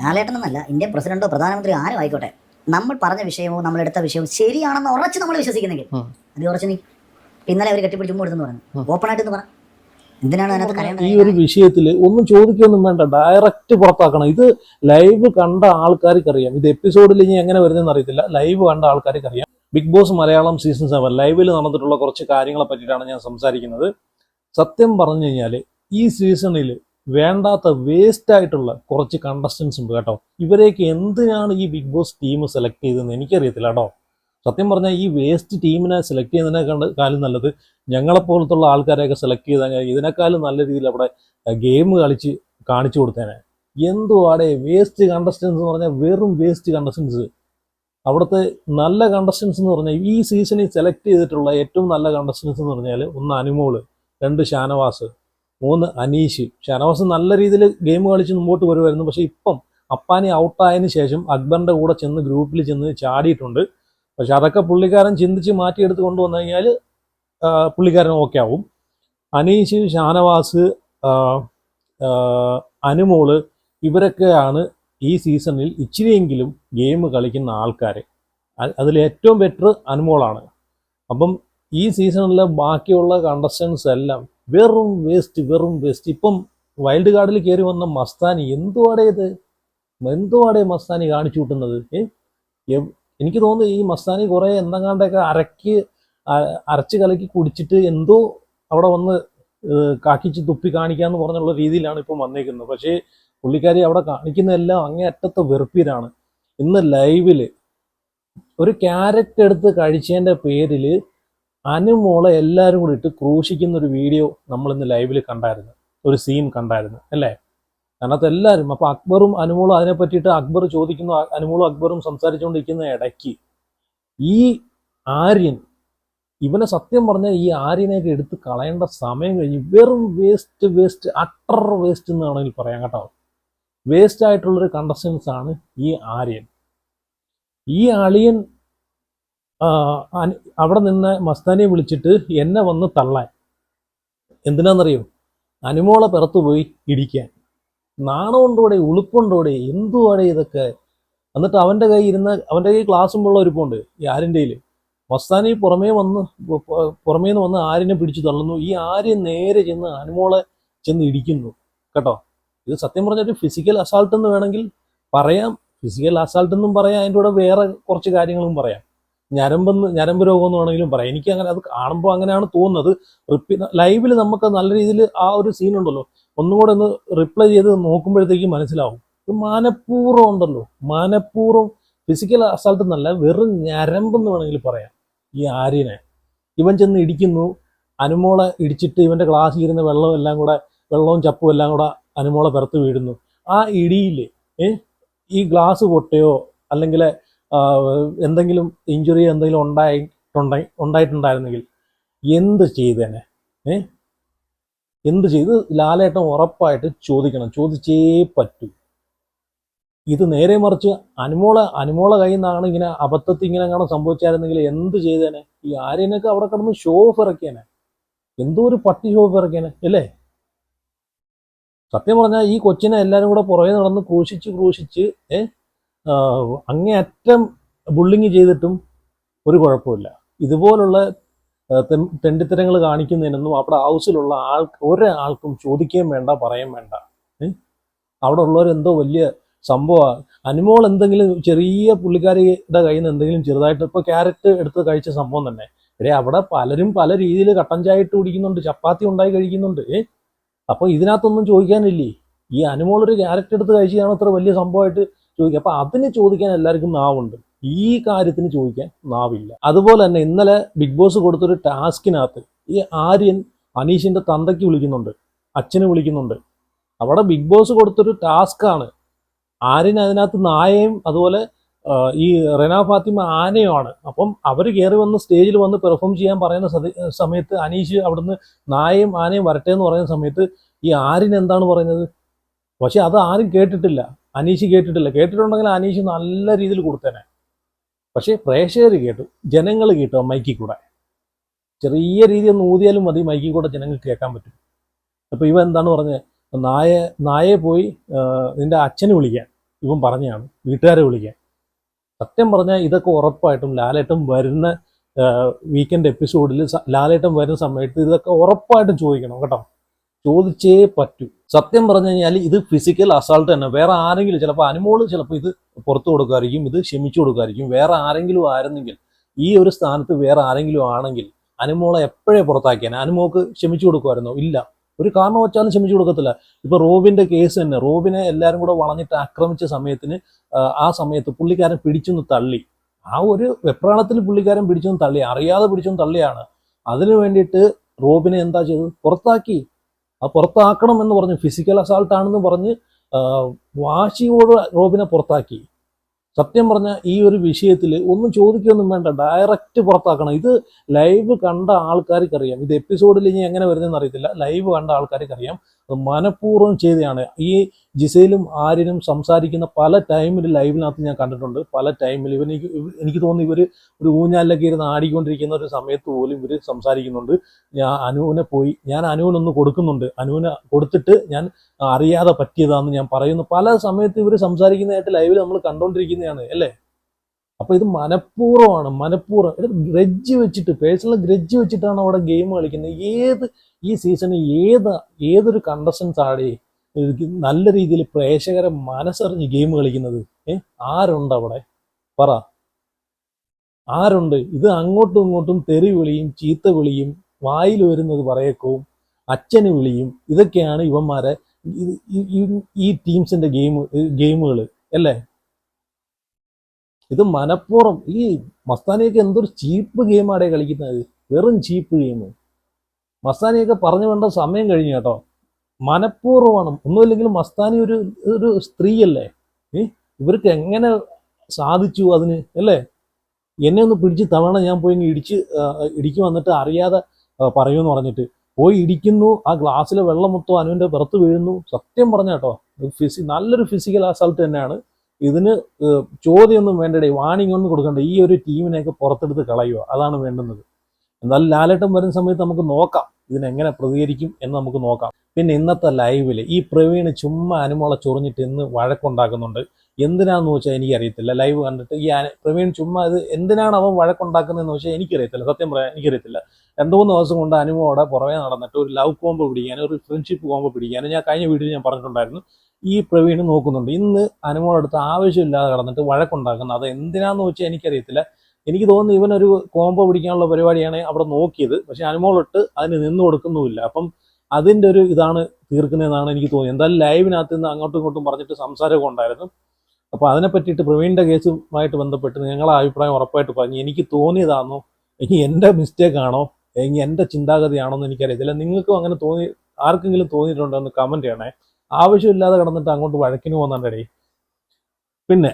ലാലേട്ടനെന്നല്ല, Indian പ്രസിഡന്റോ പ്രധാനമന്ത്രി ആരും ആയിക്കോട്ടെ, നമ്മൾ പറഞ്ഞ വിഷയമോ നമ്മളെടുത്ത വിഷയവും ശരിയാണെന്ന് ഉറച്ച് നമ്മൾ വിശ്വസിക്കുന്നെങ്കിൽ അത് ഉറച്ച് നീ ഇന്നലെ അവർ കെട്ടിപ്പിടിച്ച് ചുമ്മാ എടുത്തെന്ന് പറഞ്ഞു, ഓപ്പൺ ആയിട്ട് പറ. എന്തിനാണ് അതിനകത്ത് കരയേണ്ടത്? ഈ ഒരു വിഷയത്തിൽ ഒന്നും ചോദിക്കൊന്നും വേണ്ട, ഡയറക്റ്റ് പുറത്താക്കണം. ഇത് ലൈവ് കണ്ട ആൾക്കാർക്ക് അറിയാം. ഇത് എപ്പിസോഡിൽ ഇനി എങ്ങനെ വരുന്നതെന്ന് അറിയത്തില്ല. ലൈവ് കണ്ട ആൾക്കാർക്ക് അറിയാം. ബിഗ് ബോസ് മലയാളം സീസൺ 7 ലൈവിൽ നടന്നിട്ടുള്ള കുറച്ച് കാര്യങ്ങളെ പറ്റിയിട്ടാണ് ഞാൻ സംസാരിക്കുന്നത്. സത്യം പറഞ്ഞു കഴിഞ്ഞാൽ ഈ സീസണിൽ വേണ്ടാത്ത വേസ്റ്റ് ആയിട്ടുള്ള കുറച്ച് കണ്ടസ്റ്റൻസ് ഉണ്ട് കേട്ടോ. ഇവരെയൊക്കെ എന്തിനാണ് ഈ ബിഗ് ബോസ് ടീം സെലക്ട് ചെയ്തതെന്ന് എനിക്കറിയത്തില്ല കേട്ടോ. സത്യം പറഞ്ഞാൽ ഈ വേസ്റ്റ് ടീമിനെ സെലക്ട് ചെയ്യുന്നതിനേക്കാളും നല്ലത് ഞങ്ങളെപ്പോലത്തുള്ള ആൾക്കാരെയൊക്കെ സെലക്ട് ചെയ്താൽ ഇതിനേക്കാളും നല്ല രീതിയിൽ അവിടെ ഗെയിം കളിച്ച് കാണിച്ചു കൊടുത്തേനെ. എന്തുവാടെ വേസ്റ്റ് കണ്ടസ്റ്റൻസ് എന്ന് പറഞ്ഞാൽ വെറും വേസ്റ്റ് കണ്ടസ്റ്റൻസ്. അവിടുത്തെ നല്ല കണ്ടസ്റ്റൻസ് എന്ന് പറഞ്ഞാൽ ഈ സീസണിൽ സെലക്ട് ചെയ്തിട്ടുള്ള ഏറ്റവും നല്ല കണ്ടസ്റ്റൻസ് എന്ന് പറഞ്ഞാൽ 1 അനുമോള്, 2 ഷാനവാസ്, 3 അനീഷ്. ഷാനവാസ് നല്ല രീതിയിൽ ഗെയിം കളിച്ച് മുമ്പോട്ട് വരുമായിരുന്നു. പക്ഷേ ഇപ്പം അപ്പാനി ഔട്ടായതിനു ശേഷം അക്ബറിൻ്റെ കൂടെ ചെന്ന് ഗ്രൂപ്പിൽ ചെന്ന് ചാടിയിട്ടുണ്ട്. പക്ഷെ അതൊക്കെ പുള്ളിക്കാരൻ ചിന്തിച്ച് മാറ്റിയെടുത്ത് കൊണ്ടുവന്നു കഴിഞ്ഞാൽ പുള്ളിക്കാരൻ ഓക്കെ ആവും. അനീഷ്, ഷാനവാസ്, അനുമോള് ഇവരൊക്കെയാണ് ഈ സീസണിൽ ഇച്ചിരിയെങ്കിലും ഗെയിം കളിക്കുന്ന ആൾക്കാർ. അതിൽ ഏറ്റവും ബെറ്റർ അനുമോളാണ്. അപ്പം ഈ സീസണിലെ ബാക്കിയുള്ള കണ്ടസ്റ്റൻസ് എല്ലാം വെറും വേസ്റ്റ്. ഇപ്പം വൈൽഡ് കാർഡിൽ കയറി വന്ന മസ്താനി എന്തുവാടേ മസ്താനി കാണിച്ചു കൂട്ടുന്നത്? എനിക്ക് തോന്നുന്നു ഈ മസ്താനി കുറേ എന്തെങ്ങാണ്ടൊക്കെ അരച്ച് കലക്കി കുടിച്ചിട്ട് എന്തോ അവിടെ വന്ന് കാക്കിച്ച് തുപ്പി കാണിക്കാന്ന് പറഞ്ഞുള്ള രീതിയിലാണ് ഇപ്പം വന്നേക്കുന്നത്. പക്ഷേ പുള്ളിക്കാരി അവിടെ കാണിക്കുന്നതെല്ലാം അങ്ങേയറ്റത്തെ വെറുപ്പീരാണ്. ഇന്ന് ലൈവില് ഒരു ക്യാരറ്റ് എടുത്ത് കഴിച്ചതിൻ്റെ പേരിൽ അനുമോളെ എല്ലാവരും കൂടി ഇട്ട് ക്രൂശിക്കുന്ന ഒരു വീഡിയോ നമ്മളിന്ന് ലൈവിൽ കണ്ടായിരുന്നു, ഒരു സീൻ കണ്ടായിരുന്നു അല്ലേ? അതിനകത്ത് എല്ലാവരും, അപ്പോൾ അക്ബറും അനുമോളും അതിനെ പറ്റിയിട്ട് അക്ബർ ചോദിക്കുന്നു, അനുമോളും അക്ബറും സംസാരിച്ചുകൊണ്ടിരിക്കുന്ന ഇടയ്ക്ക് ഈ ആര്യൻ, ഇവനെ സത്യം പറഞ്ഞാൽ ഈ ആര്യനെയൊക്കെ എടുത്ത് കളയേണ്ട സമയം കഴിഞ്ഞ്. വെറും വേസ്റ്റ് അട്ടർ വേസ്റ്റ് എന്ന് വേണമെങ്കിൽ പറയാം കേട്ടോ. വേസ്റ്റ് ആയിട്ടുള്ളൊരു കണ്ടസ്റ്റൻസ് ആണ് ഈ ആര്യൻ. ഈ അളിയൻ അവിടെ നിന്ന് മസ്താനിയെ വിളിച്ചിട്ട് എന്നെ വന്ന് തള്ളാൻ. എന്തിനാണെന്നറിയോ? അനുമോളെ പുറത്തു പോയി ഇടിക്കാൻ. നാണമുണ്ടോടെ, ഉളുപ്പുണ്ടോടെ, എന്തുവാടെ ഇതൊക്കെ? എന്നിട്ട് അവൻ്റെ കയ്യിൽ ക്ലാസ്സുമുള്ള ഒരുപ്പുണ്ട് ഈ ആര്യൻ്റെയിൽ. മസ്താനി പുറമേ നിന്ന് വന്ന് ആര്യനെ പിടിച്ചു തള്ളുന്നു. ഈ ആര്യൻ നേരെ ചെന്ന് അനുമോളെ ചെന്ന് ഇടിക്കുന്നു കേട്ടോ. ഇത് സത്യം പറഞ്ഞൊരു ഫിസിക്കൽ അസാൾട്ട് എന്ന് വേണമെങ്കിൽ പറയാം, ഫിസിക്കൽ അസാൾട്ട് എന്നും പറയാം, അതിൻ്റെ കൂടെ വേറെ കുറച്ച് കാര്യങ്ങളും പറയാം. ഞരമ്പ് രോഗം എന്ന് വേണമെങ്കിലും പറയാം. എനിക്ക് അങ്ങനെ അത് കാണുമ്പോൾ അങ്ങനെയാണ് തോന്നുന്നത്. ലൈവിൽ നമുക്ക് നല്ല രീതിയിൽ ആ ഒരു സീൻ ഉണ്ടല്ലോ, ഒന്നും കൂടെ ഒന്ന് റിപ്ലൈ ചെയ്ത് നോക്കുമ്പോഴത്തേക്ക് മനസ്സിലാവും. ഇത് മനഃപൂർവ്വം ഉണ്ടല്ലോ, മനഃപൂർവ്വം ഫിസിക്കൽ അസാൾട്ട് എന്നല്ല, വെറും ഞരമ്പെന്ന് വേണമെങ്കിൽ പറയാം. ഈ ആര്യനെ ഇവൻ ചെന്ന് ഇടിക്കുന്നു. അനുമോളെ ഇടിച്ചിട്ട് ഇവൻ്റെ ഗ്ലാസ്സിൽ ഇരുന്ന വെള്ളവും ചപ്പും എല്ലാം കൂടെ അനുമോളെ പുറത്ത് വീഴുന്നു. ആ ഇടിയിൽ ഈ ഗ്ലാസ് പൊട്ടയോ അല്ലെങ്കിൽ എന്തെങ്കിലും ഇഞ്ചുറി എന്തെങ്കിലും ഉണ്ടായിട്ടുണ്ടായിരുന്നെങ്കിൽ എന്ത് ചെയ്തേനെ? എന്ത് ചെയ്ത്? ലാലേട്ടൻ ഉറപ്പായിട്ട് ചോദിക്കണം, ചോദിച്ചേ പറ്റൂ. ഇത് നേരെ മറിച്ച് അനുമോളെ കയ്യിൽ നിന്നാണ് ഇങ്ങനെ അബദ്ധത്തിൽ ഇങ്ങനെ കാണാൻ സംഭവിച്ചായിരുന്നെങ്കിൽ എന്ത് ചെയ്തേനെ? ഈ ആര്യനൊക്കെ അവിടെ കിടന്ന് ഷോ ഓഫ് ഇറക്കിയേനെ. എന്തോ ഒരു പട്ടി ഷോ ഓഫ് ഇറക്കിയേനെ അല്ലേ? സത്യം പറഞ്ഞാൽ ഈ കൊച്ചിനെ എല്ലാവരും കൂടെ പുറകെ നടന്ന് ക്രൂശിച്ച് അങ്ങേയറ്റം ബുള്ളിങ് ചെയ്തിട്ടും ഒരു കുഴപ്പമില്ല. ഇതുപോലുള്ള തെണ്ടിത്തരങ്ങൾ കാണിക്കുന്നതിനൊന്നും അവിടെ ഹൗസിലുള്ള ഒരാൾക്കും ചോദിക്കുകയും വേണ്ട, പറയുകയും വേണ്ട. അവിടെ ഉള്ളവരെന്തോ വലിയ സംഭവമാണ്. അനുമോൾ എന്തെങ്കിലും ചെറിയ പുള്ളിക്കാരിയുടെ കയ്യിൽ നിന്ന് എന്തെങ്കിലും ചെറുതായിട്ട് ഇപ്പോൾ ക്യാരറ്റ് എടുത്ത് കഴിച്ച സംഭവം തന്നെ. അവിടെ പലരും പല രീതിയിൽ കട്ടൻ ചായ ഇട്ട് കുടിക്കുന്നുണ്ട്, ചപ്പാത്തി ഉണ്ടായി കഴിക്കുന്നുണ്ട്. അപ്പോൾ ഇതിനകത്തൊന്നും ചോദിക്കാനില്ലേ? ഈ അനുമോളൊരു ക്യാരറ്റ് എടുത്ത് കഴിച്ചതാണ് അത്ര വലിയ സംഭവമായിട്ട് ചോദിക്കുക. അപ്പോൾ അതിന് ചോദിക്കാൻ എല്ലാവർക്കും നാവുണ്ട്, ഈ കാര്യത്തിന് ചോദിക്കാൻ നാവില്ല. അതുപോലെ തന്നെ ഇന്നലെ ബിഗ് ബോസ് കൊടുത്തൊരു ടാസ്കിനകത്ത് ഈ ആര്യൻ അനീഷിൻ്റെ തന്തയ്ക്ക് വിളിക്കുന്നുണ്ട്, അച്ഛന് വിളിക്കുന്നുണ്ട്. അവിടെ ബിഗ് ബോസ് കൊടുത്തൊരു ടാസ്ക്കാണ്. ആര്യൻ അതിനകത്ത് നായയും അതുപോലെ ഈ റെന ഫാത്തിമ ആനയുമാണ്. അപ്പം അവർ കയറി വന്ന് സ്റ്റേജിൽ വന്ന് പെർഫോം ചെയ്യാൻ പറയുന്ന സമയത്ത് അനീഷ് അവിടുന്ന് നായയും ആനയും വരട്ടെ എന്ന് പറയുന്ന സമയത്ത് ഈ ആര്യൻ എന്താണ് പറയുന്നത്? പക്ഷെ അത് ആരും കേട്ടിട്ടില്ല, അനീഷ് കേട്ടിട്ടില്ല. കേട്ടിട്ടുണ്ടെങ്കിൽ അനീഷ് നല്ല രീതിയിൽ കൊടുത്തേനെ. പക്ഷേ പ്രേക്ഷകർ കേട്ടു, ജനങ്ങൾ കേട്ടു. മൈക്കിൽ കൂടെ ചെറിയ രീതിയിൽ ഒന്ന് ഊതിയാലും മതി, മൈക്കിൽ കൂടെ ജനങ്ങൾക്ക് കേൾക്കാൻ പറ്റും. അപ്പോൾ ഇവ എന്താണ് പറഞ്ഞത്? നായയെ പോയി നിന്റെ അച്ഛന് വിളിക്കാൻ. ഇവൻ പറഞ്ഞതാണ് വീട്ടുകാരെ വിളിക്കാൻ. സത്യം പറഞ്ഞാൽ ഇതൊക്കെ ഉറപ്പായിട്ടും ലാലേട്ടൻ വരുന്ന വീക്കെൻഡ് എപ്പിസോഡിൽ ലാലേട്ടൻ വരുന്ന സമയത്ത് ഇതൊക്കെ ഉറപ്പായിട്ടും ചോദിക്കണം കേട്ടോ. ചോദിച്ചേ പറ്റൂ. സത്യം പറഞ്ഞു കഴിഞ്ഞാൽ ഇത് ഫിസിക്കൽ അസാൾട്ട് തന്നെ. വേറെ ആരെങ്കിലും ചിലപ്പോൾ അനുമോള് ചിലപ്പോൾ ഇത് പുറത്തു കൊടുക്കുമായിരിക്കും, ഇത് ക്ഷമിച്ചു കൊടുക്കുമായിരിക്കും. വേറെ ആരെങ്കിലും ആയിരുന്നെങ്കിൽ, ഈ ഒരു സ്ഥാനത്ത് വേറെ ആരെങ്കിലും ആണെങ്കിൽ അനുമോളെ എപ്പോഴേ പുറത്താക്കിയാൽ. അനുമോക്ക് ക്ഷമിച്ചു കൊടുക്കുമായിരുന്നോ? ഇല്ല, ഒരു കാരണം വെച്ചാലും ക്ഷമിച്ചു കൊടുക്കത്തില്ല. ഇപ്പൊ റോബിന്റെ കേസ് തന്നെ, റോബിനെ എല്ലാവരും കൂടെ വളഞ്ഞിട്ട് ആക്രമിച്ച സമയത്തിന് ആ സമയത്ത് പുള്ളിക്കാരൻ പിടിച്ചൊന്ന് തള്ളി. ആ ഒരു വെപ്രാളത്തിൽ പുള്ളിക്കാരൻ പിടിച്ചൊന്ന് തള്ളി, അറിയാതെ പിടിച്ചൊന്ന് തള്ളിയാണ്. അതിനു വേണ്ടിയിട്ട് റോബിനെ എന്താ ചെയ്തത്? പുറത്താക്കി. ആ പുറത്താക്കണം എന്ന് പറഞ്ഞ്, ഫിസിക്കൽ അസാൾട്ട് ആണെന്ന് പറഞ്ഞ് വാശിയോട് റോബിനെ പുറത്താക്കി. സത്യം പറഞ്ഞാൽ ഈ ഒരു വിഷയത്തിൽ ഒന്നും ചോദിക്കുകയൊന്നും വേണ്ട, ഡയറക്റ്റ് പുറത്താക്കണം. ഇത് ലൈവ് കണ്ട ആൾക്കാർക്കറിയാം. ഇത് എപ്പിസോഡിൽ ഇനി എങ്ങനെ വരുന്നതെന്ന് അറിയത്തില്ല. ലൈവ് കണ്ട ആൾക്കാർക്കറിയാം അത് മനഃപൂർവ്വം ചെയ്തതാണ്. ഈ ജിസയിലും ആര്യനും സംസാരിക്കുന്ന പല ടൈമിൽ ലൈവിനകത്ത് ഞാൻ കണ്ടിട്ടുണ്ട്. പല ടൈമിൽ എനിക്ക് തോന്നുന്നു ഇവർ ഒരു ഊഞ്ഞാലിലൊക്കെ ഇരുന്ന് ആടിക്കൊണ്ടിരിക്കുന്ന ഒരു സമയത്ത് പോലും ഇവർ സംസാരിക്കുന്നുണ്ട്. ഞാൻ അനുവിനൊന്ന് കൊടുക്കുന്നുണ്ട്, അനുവിനെ കൊടുത്തിട്ട് ഞാൻ അറിയാതെ പറ്റിയതാണെന്ന് ഞാൻ പറയുന്നു. പല സമയത്ത് ഇവർ സംസാരിക്കുന്നതായിട്ട് ലൈവിൽ നമ്മൾ കണ്ടുകൊണ്ടിരിക്കുന്നതാണ് അല്ലേ. അപ്പൊ ഇത് മനഃപൂർവ്വം ഇത് ഗ്രഡ്ജ് വെച്ചിട്ട്, പേഴ്സണൽ ഗ്രഡ്ജ് വെച്ചിട്ടാണ് അവിടെ ഗെയിം കളിക്കുന്നത്. ഈ സീസണിൽ ഏതൊരു കണ്ടസ്റ്റൻസ് ആടെ നല്ല രീതിയിൽ പ്രേക്ഷകരെ മനസ്സറിഞ്ഞ് ഗെയിം കളിക്കുന്നത്? ആരുണ്ട് അവിടെ? പറ, ആരുണ്ട്? ഇത് അങ്ങോട്ടും ഇങ്ങോട്ടും തെറി വിളിയും ചീത്ത വിളിയും വായിൽ വരുന്നത് പറയക്കവും അച്ഛന് വിളിയും, ഇതൊക്കെയാണ് ഇവന്മാരെ ഈ ടീംസിന്റെ ഗെയിമുകൾ അല്ലേ. ഇത് മനഃപൂർവ്വം. ഈ മസ്താനിയൊക്കെ എന്തൊരു ചീപ്പ് ഗെയിമാടെ കളിക്കുന്നത്, വെറും ചീപ്പ് ഗെയിം. മസ്താനിയൊക്കെ പറഞ്ഞു വേണ്ട സമയം കഴിഞ്ഞു കേട്ടോ. മനഃപൂർവ്വമാണ്. ഒന്നുമില്ലെങ്കിലും മസ്താനി ഒരു സ്ത്രീയല്ലേ. ഇവർക്ക് എങ്ങനെ സാധിച്ചു അതിന് അല്ലേ? എന്നെ ഒന്ന് പിടിച്ച് തവണ ഞാൻ പോയി ഇടിക്ക് വന്നിട്ട് അറിയാതെ പറയുമെന്ന് പറഞ്ഞിട്ട് പോയി ഇടിക്കുന്നു. ആ ഗ്ലാസ്സിലെ വെള്ളം മൊത്തം അനുവിൻ്റെ പുറത്ത് വീഴുന്നു. സത്യം പറഞ്ഞ കേട്ടോ, നല്ലൊരു ഫിസിക്കൽ അസാൾട്ട് തന്നെയാണ്. ഇതിന് ചോദ്യമൊന്നും വേണ്ടടേ, വാണിംഗ് ഒന്നും കൊടുക്കണ്ട. ഈ ഒരു ടീമിനെയൊക്കെ പുറത്തെടുത്ത് കളയുക, അതാണ് വേണ്ടുന്നത്. എന്നാലും ലാലേട്ടൻ വരുന്ന സമയത്ത് നമുക്ക് നോക്കാം ഇതിനെങ്ങനെ പ്രതികരിക്കും എന്ന് നമുക്ക് നോക്കാം. പിന്നെ ഇന്നത്തെ ലൈവിൽ ഈ പ്രവീൺ ചുമ്മാ അനുമോളെ ചൊറിഞ്ഞിട്ട് ഇന്ന് വഴക്കുണ്ടാക്കുന്നുണ്ട്. എന്തിനാന്ന് വെച്ചാൽ എനിക്കറിയത്തില്ല. ലൈവ് കണ്ടിട്ട് ഈ പ്രവീൺ ചുമ്മാ ഇത് എന്തിനാണ് അവൻ വഴക്കുണ്ടാക്കുന്നതെന്ന് വെച്ചാൽ എനിക്കറിയത്തില്ല. സത്യം പറയാൻ എനിക്കറിയത്തില്ല. 2-3 ദിവസം കൊണ്ട് അനുമോടെ പുറമേ നടന്നിട്ട് ഒരു ലവ് കോംബോ പിടിക്കാനും ഒരു ഫ്രണ്ട്ഷിപ്പ് കോംബോ പിടിക്കാനും ഞാൻ കഴിഞ്ഞ വീഡിയോയിൽ ഞാൻ പറഞ്ഞിട്ടുണ്ടായിരുന്നു. ഈ പ്രവീൺ നോക്കുന്നുണ്ട്. ഇന്ന് അനുമോളെടുത്ത് ആവശ്യമില്ലാതെ കടന്നിട്ട് വഴക്കുണ്ടാക്കുന്നത് അത് എന്തിനാന്ന് വെച്ചാൽ എനിക്കറിയത്തില്ല. എനിക്ക് തോന്നുന്നു ഇവനൊരു കോംബോ പിടിക്കാനുള്ള പരിപാടിയാണ് അവിടെ നോക്കിയത്. പക്ഷെ അനുമോളിട്ട് അതിന് നിന്ന് കൊടുക്കുന്നുമില്ല. അപ്പം അതിൻ്റെ ഒരു ഇതാണ് തീർക്കുന്നതെന്നാണ് എനിക്ക് തോന്നിയത്. എന്തായാലും ലൈവിനകത്ത് നിന്ന് അങ്ങോട്ടും ഇങ്ങോട്ടും പറഞ്ഞിട്ട് സംസാരമൊക്കെ ഉണ്ടായിരുന്നു. അപ്പോൾ അതിനെ പറ്റിയിട്ട് പ്രവീണിൻ്റെ കേസുമായിട്ട് ബന്ധപ്പെട്ട് നിങ്ങളെ അഭിപ്രായം ഉറപ്പായിട്ട് പറഞ്ഞു. എനിക്ക് തോന്നിയതാണോ, ഇനി എൻ്റെ മിസ്റ്റേക്ക് ആണോ, ഇനി എൻ്റെ ചിന്താഗതിയാണോ എന്ന് എനിക്കറിയത്തില്ല. നിങ്ങൾക്കും അങ്ങനെ ആർക്കെങ്കിലും തോന്നിയിട്ടുണ്ടോ എന്ന് കമൻറ്റ് ചെയ്യണേ. ആവശ്യമില്ലാതെ കിടന്നിട്ട് അങ്ങോട്ട് വഴക്കിന് പോകുന്നുണ്ടേ. പിന്നെ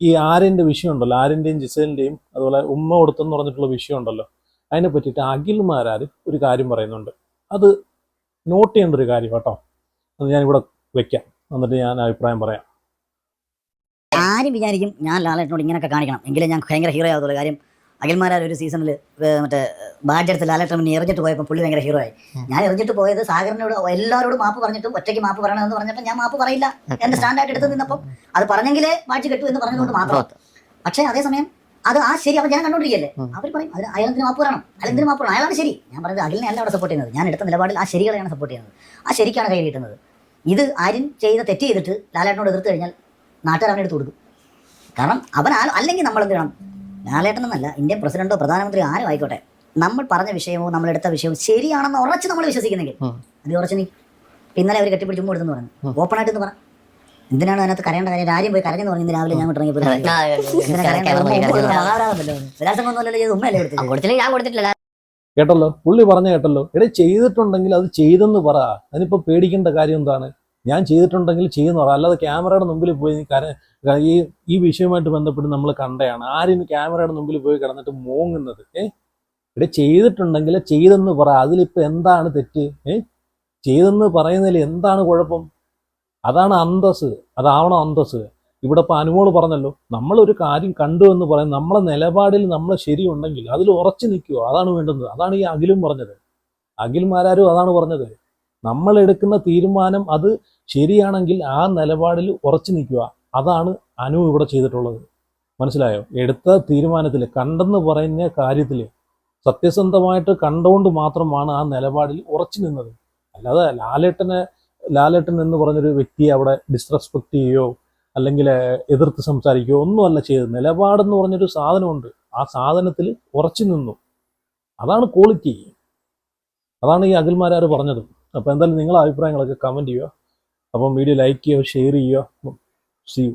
ഈ ആര്യൻ്റെ വിഷയം ഉണ്ടല്ലോ, ആര്യൻ്റെയും ജിസേലിൻ്റെയും അതുപോലെ ഉമ്മ കൊടുത്തെന്ന് പറഞ്ഞിട്ടുള്ള വിഷയം ഉണ്ടല്ലോ, അതിനെ പറ്റിയിട്ട് അഖിൽമാരാർ ഒരു കാര്യം പറയുന്നുണ്ട്. അത് നോട്ട് ചെയ്യേണ്ട ഒരു കാര്യം കേട്ടോ. അത് ഞാനിവിടെ വെക്കാം, എന്നിട്ട് ഞാൻ അഭിപ്രായം പറയാം. ആരും വിചാരിക്കും ഞാൻ ലാലേട്ടനോട് ഇങ്ങനെയൊക്കെ കാണിക്കണം എങ്കിലും ഞാൻ ഭയങ്കര ഹീറോ ആവത്തുള്ളൂ. കാര്യം അഖിൽമാരാർ ഒരു സീസണിൽ മറ്റേ ബാഡ്ജ് എടുത്ത് ലാലേട്ടൻ എറിഞ്ഞിട്ട് പോയപ്പോൾ പുള്ളി ഭയങ്കര ഹീറോ ആയി. ഞാൻ എറിഞ്ഞിട്ട് പോയത് സാഗറിനോട് എല്ലാവരോടും മാപ്പ് പറഞ്ഞിട്ടും ഒറ്റയ്ക്ക് മാപ്പ് പറയണമെന്ന് പറഞ്ഞപ്പോൾ ഞാൻ മാപ്പ് പറയില്ല എൻ്റെ സ്റ്റാൻഡായിട്ട് എടുത്ത് നിന്നപ്പം അത് പറഞ്ഞെങ്കിലേ ബാഡ്ജ് കിട്ടൂ എന്ന് പറഞ്ഞതുകൊണ്ട് മാത്രം. പക്ഷേ അതേസമയം അത് ശരി അവൻ ഞാൻ കണ്ടോണ്ടിരിക്കല്ലേ, അവർ പറയും അതിന് അയാളെന്തിന് മാപ്പ് പറയണം, അയാളെന്തിന് മാപ്പ് പറയണം, അയാളാണ് ശരി. ഞാൻ പറയുന്നത് അഖിലിനെ അല്ല അവിടെ സപ്പോർട്ട് ചെയ്യുന്നത്. ഞാൻ എടുത്ത നിലപാടിൽ ആ ശരികളെയാണ് സപ്പോർട്ട് ചെയ്യുന്നത്. ആ ശരിക്കാണ് കൈ കിട്ടുന്നത്. ഇത് ആരും തെറ്റ് ചെയ്തിട്ട് ലാലേട്ടനോട് എതിർത്ത് കഴിഞ്ഞാൽ നാട്ടുകാർ അവനെ എടുത്ത് കൊടുക്കും. കാരണം അവൻ അല്ലെങ്കിൽ നമ്മൾ എന്ത് വേണം, ലാലേട്ടനെന്നല്ല ഇന്ത്യൻ പ്രസിഡന്റോ പ്രധാനമന്ത്രി ആരും ആയിക്കോട്ടെ, നമ്മൾ പറഞ്ഞ വിഷയമോ നമ്മളെടുത്ത വിഷയവും ശരിയാണെന്ന് ഉറച്ച് നമ്മൾ വിശ്വസിക്കുന്നെങ്കിൽ അത് ഉറച്ച് നീ. ഇന്നലെ അവർ കെട്ടിപ്പിടിച്ച് ചുമ്മാ എടുത്തെന്ന് പറഞ്ഞു, ഓപ്പണായിട്ട് എന്ന് പറ. എന്തിനാണ് അതിനകത്ത് കരയേണ്ട കാര്യം? രാജ്യം പോയി കരഞ്ഞെന്ന് പറഞ്ഞു ഇന്ന് രാവിലെ ഞാൻ ഇറങ്ങിയപ്പോൾ കേട്ടല്ലോ, പുള്ളി പറഞ്ഞ കേട്ടല്ലോ. ചെയ്തിട്ടുണ്ടെങ്കിൽ അത് ചെയ്തെന്ന് പറ. അതിനിപ്പോ പേടിക്കേണ്ട കാര്യം എന്താണ്? ഞാൻ ചെയ്തിട്ടുണ്ടെങ്കിൽ ചെയ്യുന്ന പറ. അല്ലാതെ ക്യാമറയുടെ മുമ്പിൽ പോയി ഈ വിഷയവുമായിട്ട് ബന്ധപ്പെട്ട് നമ്മൾ കണ്ടതാണ് ആരും ക്യാമറയുടെ മുമ്പിൽ പോയി കിടന്നിട്ട് മോങ്ങുന്നത്. ചെയ്തിട്ടുണ്ടെങ്കിൽ ചെയ്തെന്ന് പറ. അതിലിപ്പോ എന്താണ് തെറ്റ്? ചെയ്തെന്ന് പറയുന്നതിൽ എന്താണ് കുഴപ്പം? അതാണ് അന്തസ്, അതാവണം അന്തസ്. ഇവിടെ ഇപ്പൊ അനുമോള് പറഞ്ഞല്ലോ, നമ്മളൊരു കാര്യം കണ്ടു എന്ന് പറയും, നമ്മളെ നിലപാടിൽ നമ്മൾ ശരിയുണ്ടെങ്കിൽ അതിൽ ഉറച്ചു നിൽക്കുക, അതാണ് വേണ്ടുന്നത്. അതാണ് ഈ അഖിലും പറഞ്ഞത്. അഖിൽമാരാരും അതാണ് പറഞ്ഞത്. നമ്മൾ എടുക്കുന്ന തീരുമാനം അത് ശരിയാണെങ്കിൽ ആ നിലപാടിൽ ഉറച്ചു നിൽക്കുക. അതാണ് അനു ഇവിടെ ചെയ്തിട്ടുള്ളത്. മനസ്സിലായോ? എടുത്ത തീരുമാനത്തിൽ, കണ്ടെന്ന് പറയുന്ന കാര്യത്തിൽ സത്യസന്ധമായിട്ട് കണ്ടുകൊണ്ട് മാത്രമാണ് ആ നിലപാടിൽ ഉറച്ചു നിന്നത്. അല്ലാതെ ലാലേട്ടൻ എന്ന് പറഞ്ഞൊരു വ്യക്തിയെ അവിടെ ഡിസ്റെസ്പെക്ട് ചെയ്യുകയോ അല്ലെങ്കിൽ എതിർത്ത് സംസാരിക്കുകയോ ഒന്നുമല്ല ചെയ്തത്. നിലപാടെന്ന് പറഞ്ഞൊരു സാധനമുണ്ട്, ആ സാധനത്തിൽ ഉറച്ചു നിന്നു. അതാണ് ക്വാളിറ്റി. അതാണ് ഈ അഖിൽമാരാർ പറഞ്ഞത്. അപ്പോൾ എന്തായാലും നിങ്ങളുടെ അഭിപ്രായങ്ങളൊക്കെ കമൻറ്റ് ചെയ്യുക. അപ്പം വീഡിയോ ലൈക്ക് ചെയ്യുക, ഷെയർ ചെയ്യുക. See U.